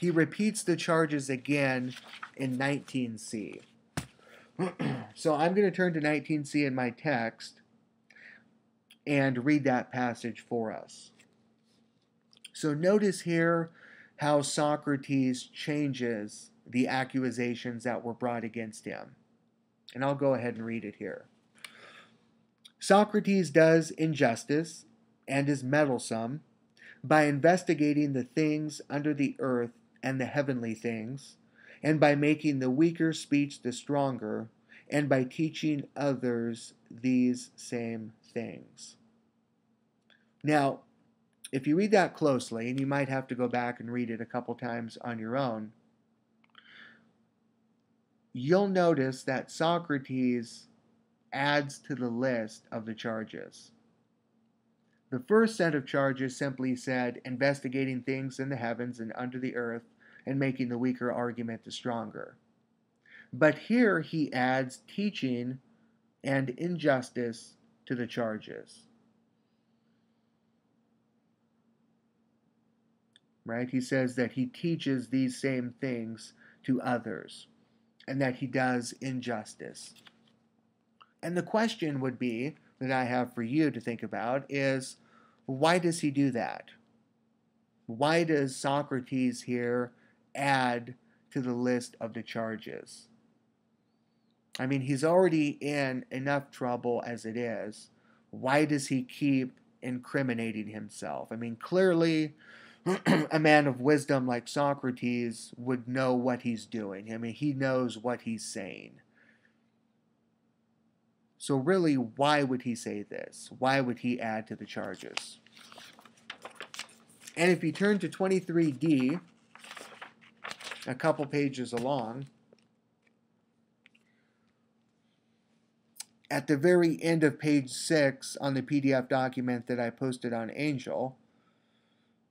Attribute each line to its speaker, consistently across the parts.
Speaker 1: he repeats the charges again in 19c. So I'm going to turn to 19c in my text and read that passage for us. So notice here how Socrates changes the accusations that were brought against him. And I'll go ahead and read it here. Socrates does injustice and is meddlesome by investigating the things under the earth and the heavenly things, and by making the weaker speech the stronger, and by teaching others these same things. Now, if you read that closely, and you might have to go back and read it a couple times on your own, you'll notice that Socrates adds to the list of the charges. The first set of charges simply said investigating things in the heavens and under the earth and making the weaker argument the stronger. But here he adds teaching and injustice to the charges. Right? He says that he teaches these same things to others and that he does injustice. And the question would be, that I have for you to think about, is why does he do that? Why does Socrates here add to the list of the charges? I mean, he's already in enough trouble as it is. Why does he keep incriminating himself? I mean, clearly a man of wisdom like Socrates would know what he's doing. I mean, he knows what he's saying. So really, why would he say this? Why would he add to the charges? And if you turn to 23d, a couple pages along, at the very end of page 6 on the PDF document that I posted on Angel,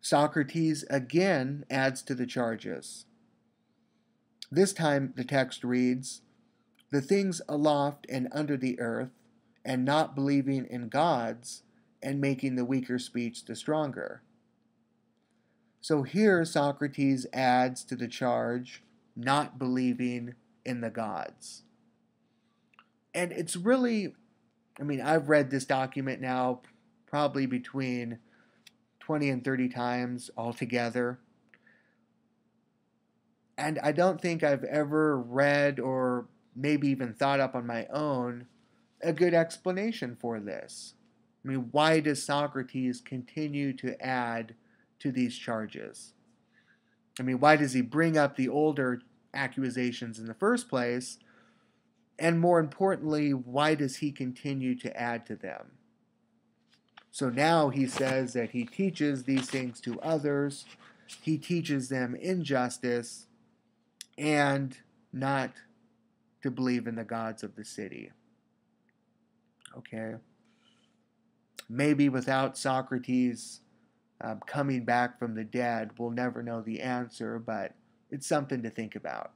Speaker 1: Socrates again adds to the charges. This time the text reads, "The things aloft and under the earth, and not believing in gods, and making the weaker speech the stronger." So here Socrates adds to the charge, not believing in the gods. And it's really, I mean, I've read this document now probably between 20 and 30 times altogether. And I don't think I've ever read or maybe even thought up on my own a good explanation for this. I mean, why does Socrates continue to add to these charges? I mean, why does he bring up the older accusations in the first place? And more importantly, why does he continue to add to them? So now he says that he teaches these things to others, he teaches them injustice, and not to believe in the gods of the city. Okay. Maybe without Socrates coming back from the dead, we'll never know the answer, but it's something to think about.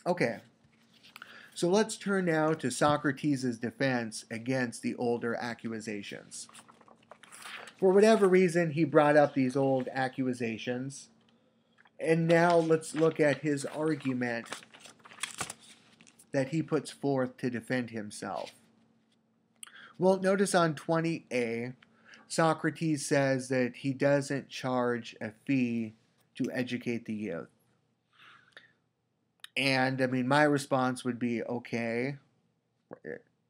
Speaker 1: Okay, so let's turn now to Socrates' defense against the older accusations. For whatever reason, he brought up these old accusations, and now let's look at his argument that he puts forth to defend himself. Well, notice on 20a, Socrates says that he doesn't charge a fee to educate the youth. And, I mean, my response would be, okay,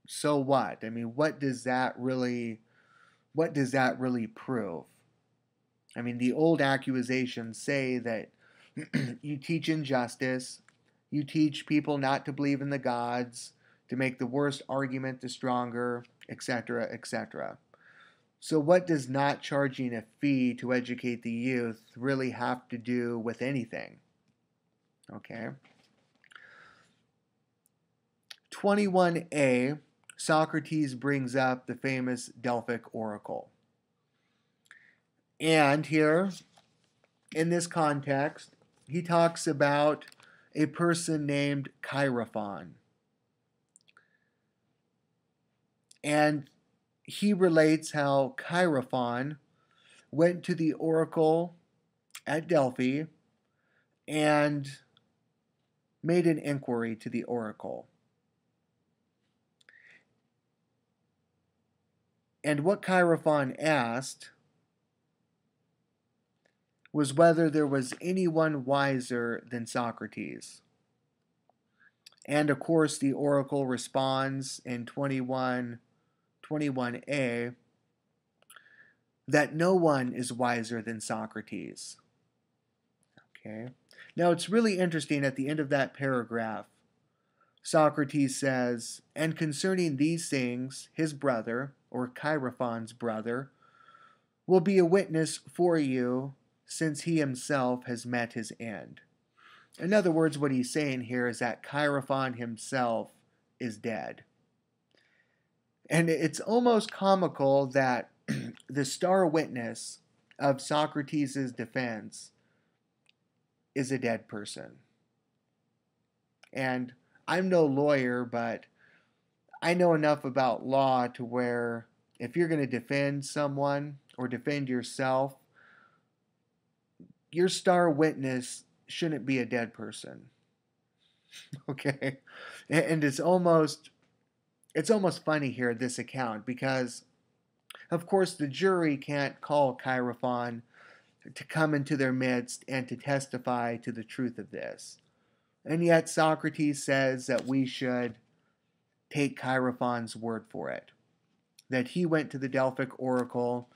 Speaker 1: so what? I mean, what does that really prove? I mean, the old accusations say that you teach injustice, you teach people not to believe in the gods, to make the worst argument the stronger, etc., etc. So what does not charging a fee to educate the youth really have to do with anything? Okay. 21a, Socrates brings up the famous Delphic oracle. And here, in this context, he talks about a person named Chaerephon. And he relates how Chaerephon went to the oracle at Delphi and made an inquiry to the oracle. And what Chaerephon asked was whether there was anyone wiser than Socrates. And of course, the oracle responds in 21a that no one is wiser than Socrates. Okay. Now it's really interesting at the end of that paragraph. Socrates says, and concerning these things, his brother, or Chaerephon's brother, will be a witness for you, since he himself has met his end. In other words, what he's saying here is that Chaerephon himself is dead. And it's almost comical that the star witness of Socrates' defense is a dead person. And I'm no lawyer, but I know enough about law to where if you're going to defend someone or defend yourself, your star witness shouldn't be a dead person. Okay? And it's almost funny here, this account, because of course the jury can't call Chaerephon to come into their midst and to testify to the truth of this. And yet Socrates says that we should take Chaerephon's word for it. That he went to the Delphic oracle,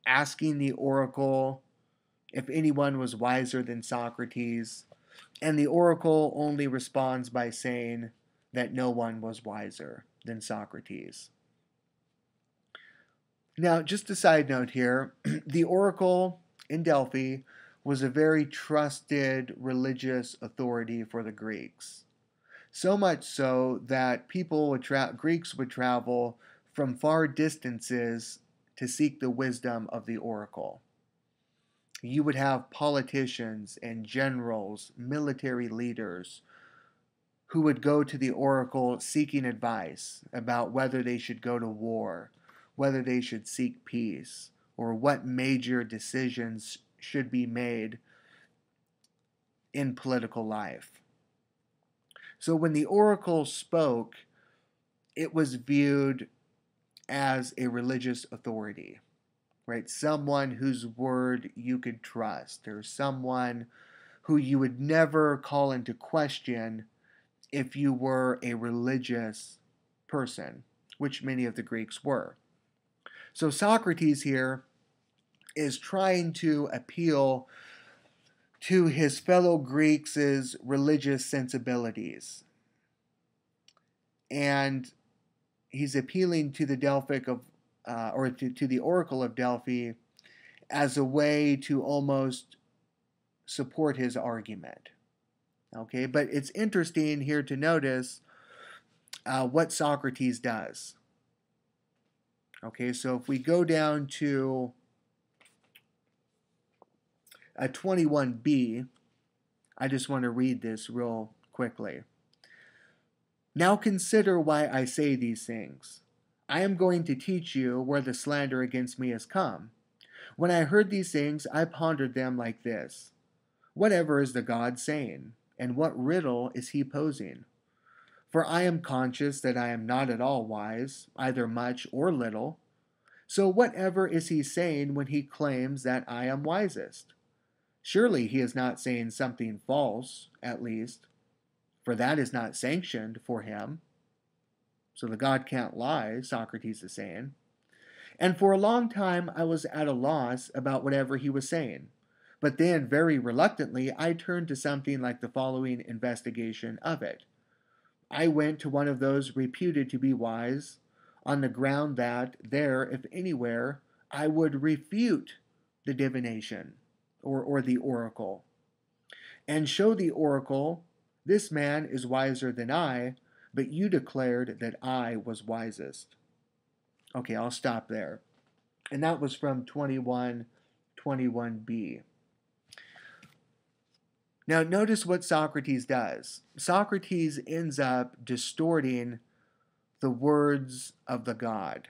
Speaker 1: asking the oracle if anyone was wiser than Socrates, and the oracle only responds by saying that no one was wiser than Socrates. Now, just a side note here, the oracle in Delphi was a very trusted religious authority for the Greeks. So much so that Greeks would travel from far distances to seek the wisdom of the oracle. You would have politicians and generals, military leaders, who would go to the oracle seeking advice about whether they should go to war, whether they should seek peace, or what major decisions should be made in political life. So when the oracle spoke, it was viewed as a religious authority, right? Someone whose word you could trust, or someone who you would never call into question if you were a religious person, which many of the Greeks were. So Socrates here is trying to appeal to his fellow Greeks' religious sensibilities. And he's appealing to the Delphic to the Oracle of Delphi as a way to almost support his argument. Okay, but it's interesting here to notice what Socrates does. Okay, so if we go down to 21b, I just want to read this real quickly. Now consider why I say these things. I am going to teach you where the slander against me has come. When I heard these things, I pondered them like this. Whatever is the God saying, and what riddle is he posing? For I am conscious that I am not at all wise, either much or little. So whatever is he saying when he claims that I am wisest? Surely he is not saying something false, at least, for that is not sanctioned for him. So the God can't lie, Socrates is saying. And for a long time I was at a loss about whatever he was saying. But then, very reluctantly, I turned to something like the following investigation of it. I went to one of those reputed to be wise, on the ground that there, if anywhere, I would refute the divination, or the oracle, and show the oracle, this man is wiser than I, but you declared that I was wisest. Okay, I'll stop there. And that was from 21b. Now notice what Socrates does. Socrates ends up distorting the words of the God.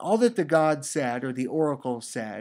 Speaker 1: all that the god said, or the oracle said,